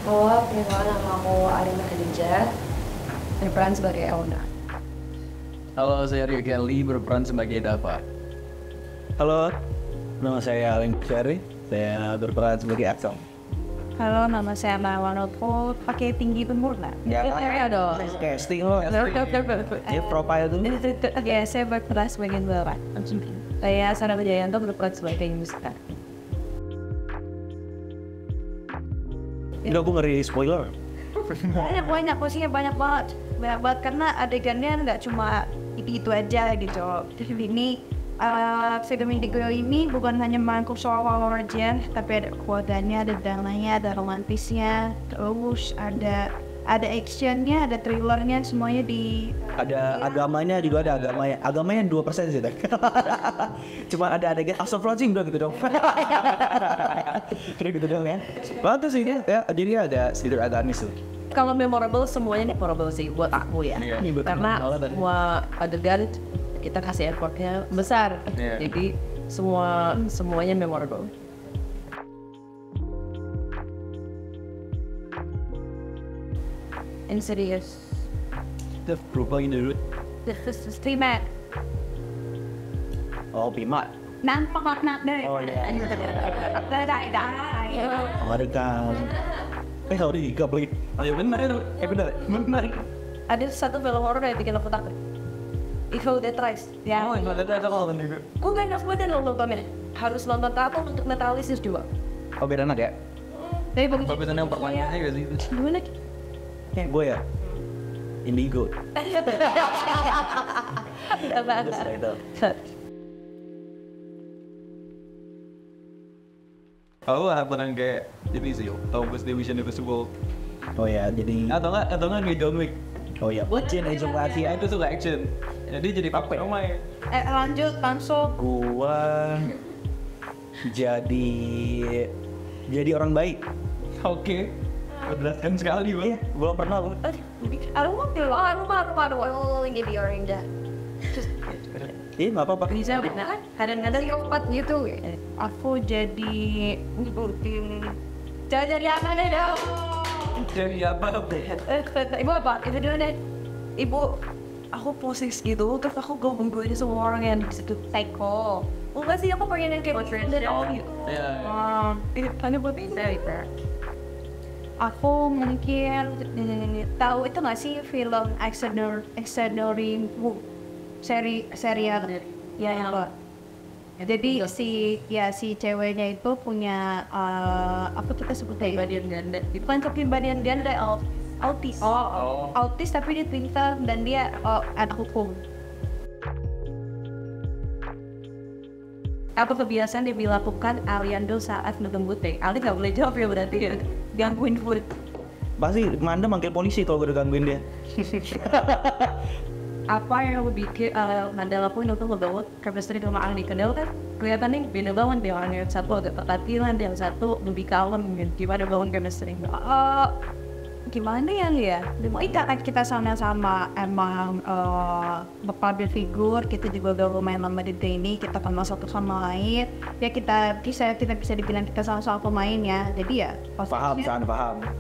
Bahwa perkenalkan nama aku Arina Khadijah, berperan sebagai Elna. Halo, saya Rio Kelly berperan sebagai Dava. Halo, nama saya Aling Syari, saya berperan sebagai Axel. Halo, nama saya Marwan Notpo, pakai tinggi sempurna. Ya, dong. casting lo, ya profile tuh. Ya, saya berperan sebagai Bapak. Saya Sarah Wijayanto berperan sebagai Musika. Enggak, gue ngeri spoiler. Banyak, posisinya banyak banget karena adegannya nggak cuma itu aja gitu. Jadi ini film Indigo ini bukan hanya merangkum soal origin, tapi ada keluarganya, ada dramanya, ada romantisnya, terus ada actionnya, ada thrillernya, semuanya di Ada agamanya juga, ada agamanya 2% sih, tak? Cuma ada adegan astagfirullahaladzim udah gitu dong. Udah gitu dong ya. Pantes sih ya, jadi ada sedikit agamis tuh. Kalau memorable, semuanya memorable sih buat aku ya. Karena semua adegan kita kasih effortnya besar. Jadi semuanya memorable. Insidious. The berubah ini dulu. Terima. Oh, Bima. Nampak deh. Oh iya.ได้ Ada kan. Kalau di gabling. Ayo benar itu. Benar. Ada satu film horor yang bikin aku takut. Evil Dead Rise. Ya. Oh, ada kalau nih. Gue gak enak banget nontonnya. Harus nonton tato untuk Natalisis juga. Oh, beda ya? Tapi bagus. Bapak yang pertanyaannya gak sih? Gimana? Kayak gue ya. Indigo. Aku pernah kayak jadi sih, tau gue Mission Impossible. Oh ya, jadi Atau nggak kayak John Wick. oh ya, Jen Age of Asia. Itu suka action. Jadi pakai omai. Lanjut langsung. Gua jadi orang baik. Oke. Menjelaskan sekali, Bang. Iya, gua pernah lu. I don't want to. I will only give you orange. Iya, nggak apa-apa. Bisa benar. Kadang-kadang keempat gitu. Aku jadi jadi apa nih dong? Jadi apa? Ibu apa? Itu dulu deh. Ibu, aku posisi gitu, terus aku gabung ini semua orang yang di situ psycho. Enggak sih, aku pengen yang kayak dan all gitu. Iya. Ini tanya buat bisa. Aku mungkin tahu itu nggak sih film Extraordinary serial ya yang lo. Jadi si ceweknya itu punya apa kita sebutnya Kepribadian ganda. bukan kepribadian ganda, autis. Autis tapi dia pintar dan dia anak hukum. Apa kebiasaan yang dilakukan Aliando saat nonton butik? Ali nggak boleh jawab ya berarti ya. Gangguin food. Pasti Manda manggil polisi kalau gue udah gangguin dia. Apa yang aku bikin Nanda lakuin untuk ngebangun chemistry sama Ali Kendal kan kelihatannya beda banget deh, orang yang satu agak latihan, yang satu lebih kalem gitu. Gimana bangun chemistry? Gimana ya karena kita sama-sama emang public figure, kita juga udah lumayan lama di ini, kita kenal satu sama lain ya, kita bisa dibilang kita sama-sama pemain ya, jadi ya Paham.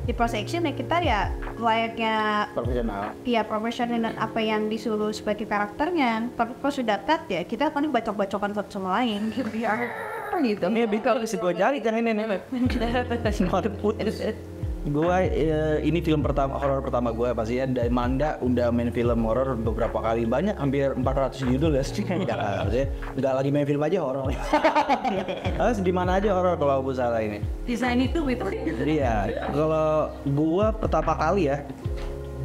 di proses action ya kita ya layaknya Profesional. ya profesional dan apa yang disuruh sebagai karakternya. Tapi pas sudah cut ya kita akan bacok-bacokan satu sama lain gitu. Ini bisa si gue cari kan ini nih. Gue ini film horor pertama gue pasti ya. Dan Manda udah main film horor beberapa kali, banyak, hampir 400 judul ya. Nggak lagi main film aja horor. Harus di mana aja horor kalau gue salah ini. Desain itu gitu. Jadi ya kalau gue pertama kali ya,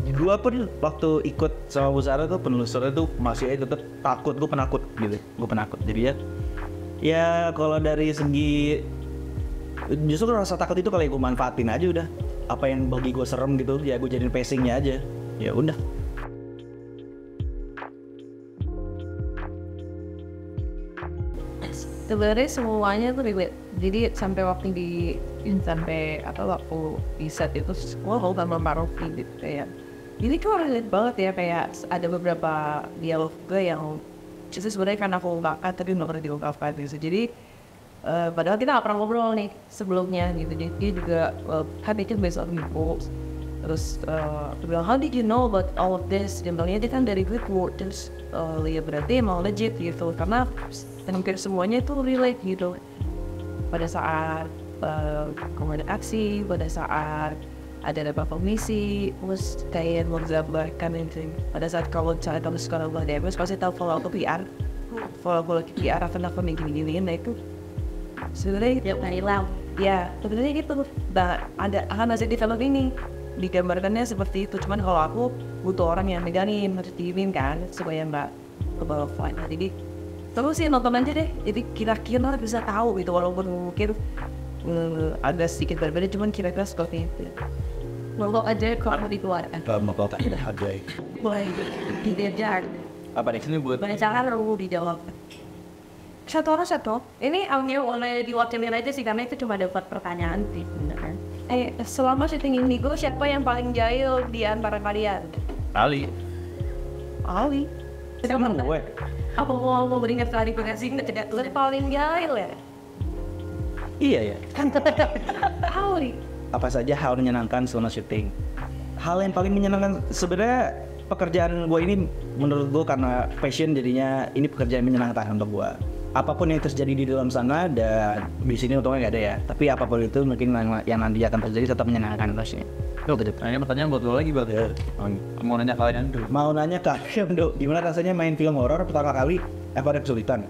gue pun waktu ikut sama Bu Sarah tuh penelusurnya tuh masih aja tetap takut, gue penakut gitu. Jadi ya kalau dari segi justru rasa takut itu kalau gue manfaatin aja udah, apa yang bagi gue serem gitu ya gue jadiin pacingnya aja, ya udah. Sebenarnya semuanya tuh relate. Jadi sampai waktu sampai di set itu semua kalau sama Marofi gitu kayak. Ini tuh relate banget ya, kayak ada beberapa dialog gue yang sebenarnya kan aku ungkapkan tapi nggak pernah diungkapkan gitu. Jadi Padahal kita nggak pernah ngobrol nih sebelumnya gitu. Jadi dia juga kan itu based on goals. Terus dia bilang, how did you know about all of this? Dia bilangnya dia kan dari Goodwood. Terus ya berarti emang legit gitu. Karena hampir semuanya itu relate gitu. Pada saat kemudian aksi, pada saat ada beberapa misi, terus kayak menggambarkan itu. Pada saat kalau sekarang Bangladesh, pasti tahu kalau aku PR. Kalau aku PR akan gini-gini, nah itu sebenarnya hilang. Ya, sebenarnya gitu. Nah, akan masih di film ini digambarkannya seperti itu. Cuman kalau aku butuh orang yang megangin, harus diimin kan, supaya nggak ke bawah flight. Nah, jadi terus sih nonton aja deh. Jadi kira-kira bisa tahu gitu, walaupun mungkin ada sedikit berbeda, cuman kira-kira seperti itu. Kalau aja kalau dikeluarkan. Mau kau tak ada Boleh diajak. Apa nih? Ini buat Banyak cara lu dijawab. Satu orang satu. Ini awalnya oleh diwakilin aja sih, karena itu cuma dapat pertanyaan sih sebenarnya. Selama syuting Indigo, siapa yang paling jahil di antara kalian? Ali. Ali. Sama gue. Apa mau beringat kali bekasi tidak lu paling jahil ya? Iya ya. Ali. Apa saja hal menyenangkan selama syuting? Hal yang paling menyenangkan sebenarnya pekerjaan gue ini menurut gue karena passion, jadinya ini pekerjaan menyenangkan untuk gue. Apapun yang terjadi di dalam sana, dan di sini untungnya nggak ada ya. Tapi apapun itu mungkin yang nanti akan terjadi tetap menyenangkan pastinya. Nah, ini pertanyaan buat lo lagi, Bang. Ya. Mau nanya kalian dulu. Mau nanya kalian, Dok, gimana rasanya main film horor pertama kali? Apa ada kesulitan?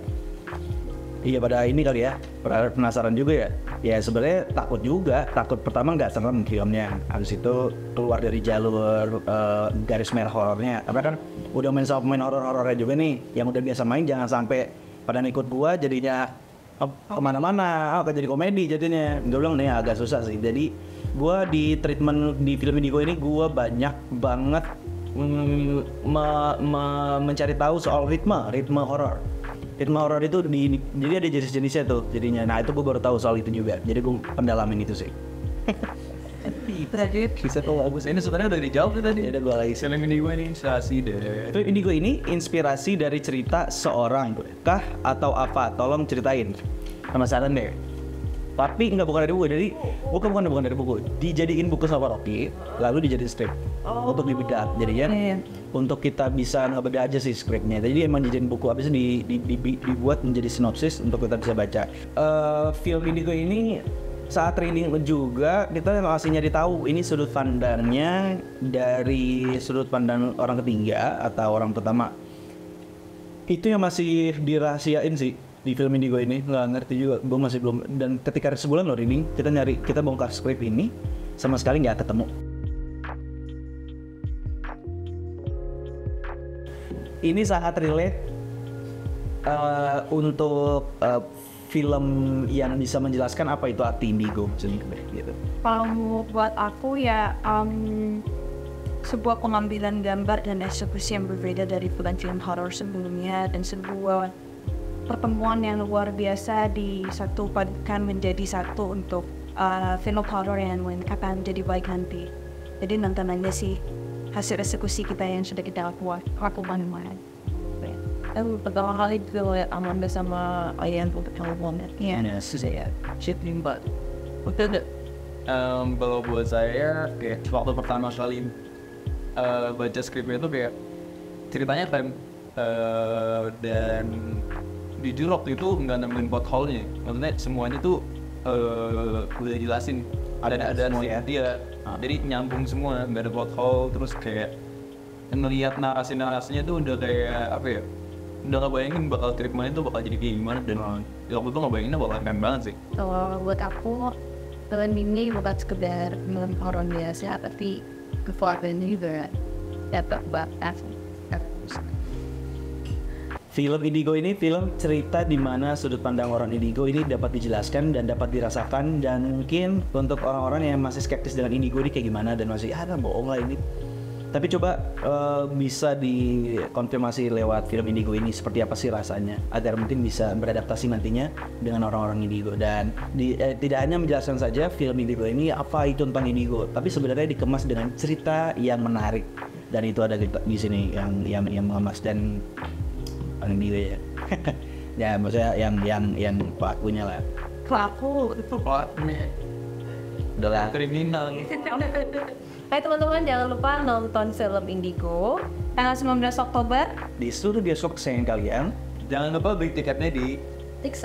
Iya, pada ini kali ya, pada penasaran juga ya. Ya sebenarnya takut juga, takut pertama nggak serem filmnya. Habis itu keluar dari jalur garis merah horornya. Karena kan udah main sama pemain horor-horornya juga nih, yang udah biasa main, jangan sampai pada ikut gua jadinya kemana-mana, akan jadi komedi jadinya. Gue bilang nih agak susah sih. Jadi gua di treatment di film Indigo ini gua banyak banget mencari tahu soal ritme horor. Ritme horor itu jadi ada jenis-jenisnya tuh jadinya. Nah itu gue baru tahu soal itu juga. Jadi gue pendalamin itu sih. Bisa tahu bagus. Ini sebenarnya udah dijawab tuh tadi. Ya udah gue lagi. Film Indigo ini inspirasi deh. Itu Indigo ini inspirasi dari cerita seorang kah atau apa? Tolong ceritain. Penasaran deh. Tapi bukan dari buku. Jadi bukan dari buku. Dijadiin buku sama Rocky, lalu dijadiin strip untuk dibedah. Jadinya untuk kita bisa ngebedah aja sih skripnya. Jadi emang dijadiin buku, habis itu dibuat menjadi sinopsis untuk kita bisa baca. Film Indigo ini saat training juga kita masih nyari tahu ini sudut pandangnya dari sudut pandang orang ketiga atau orang pertama. Itu yang masih dirahasiain sih di film Indigo ini, nggak ngerti juga, gue masih belum. Dan ketika sebulan loh reading, kita bongkar skrip ini sama sekali nggak ketemu. Ini sangat relate untuk film yang bisa menjelaskan apa itu arti Indigo gitu. Kalau buat aku ya sebuah pengambilan gambar dan eksekusi yang berbeda dari film horor sebelumnya, dan sebuah pertemuan yang luar biasa disatukan menjadi satu untuk film horor yang akan jadi baik nanti. Jadi nonton aja sih hasil eksekusi kita yang sudah kita lakukan kemarin. Pertama kali juga lihat Amanda sama Ayan untuk Hellbound. Iya. Susah ya. Shifting but Betul. Kalau buat saya kayak waktu pertama kali baca skripnya itu kayak ceritanya kan dan jujur waktu itu nggak nemuin plot hole-nya. Maksudnya semuanya tuh udah jelasin ada semuanya dia. Jadi nyambung semua, nggak ada plot hole. Terus kayak ngelihat narasinya tuh udah kayak apa ya? Udah nggak bayangin bakal treatment itu bakal jadi kayak gimana, dan waktu itu nggak bayanginnya bakal keren banget sih. kalau buat aku film ini bukan sekedar film horor biasa, tapi kekeluargaan juga dapat banget. Film Indigo ini film cerita di mana sudut pandang orang Indigo ini dapat dijelaskan dan dapat dirasakan, dan mungkin untuk orang-orang yang masih skeptis dengan Indigo ini kayak gimana dan masih bohong lah ini. Tapi coba bisa dikonfirmasi lewat film Indigo ini seperti apa sih rasanya, agar mungkin bisa beradaptasi nantinya dengan orang-orang Indigo. Dan tidak hanya menjelaskan saja film Indigo ini apa itu tentang Indigo, tapi sebenarnya dikemas dengan cerita yang menarik, dan itu ada di sini yang mengemas dan Indigo ya. Ya maksudnya yang pelakunya lah. pelaku. Itu plotnya Udah lah. kriminal. Hai teman-teman, jangan lupa nonton film Indigo Tanggal 19 Oktober. Di seluruh bioskop kesayangan kalian. Jangan lupa beli tiketnya di Tix